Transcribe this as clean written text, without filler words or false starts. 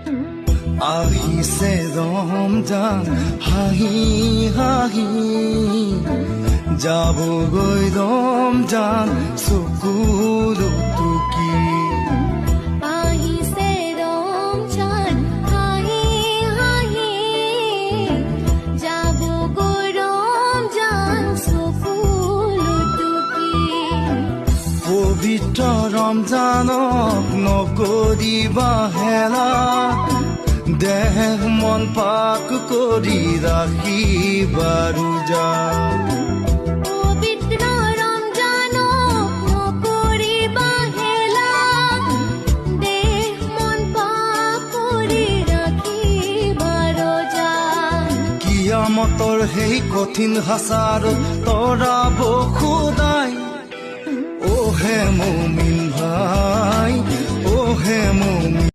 আহিছে ৰমজান হাঁহি হাঁহি যাবগৈ ৰমজান চকুলো টুকি আহিছে ৰমজান হাঁহি হাঁহি যাবগৈ ৰমজান চকুলো টুকি পবিত্ৰ ৰমজানক নকৰিবা হেলা দেহ মন পাক কৰি ৰাখিবা ৰোজা পবিত্ৰ ৰমজানক নকৰিবা হেলা দেহ মন পাক কৰি ৰাখিবা ৰোজা কিয়ামতৰ সেই কঠিন হাচাৰত তৰাব খোদাই অ' হে মুমিন ভাই অ' হে মুমিন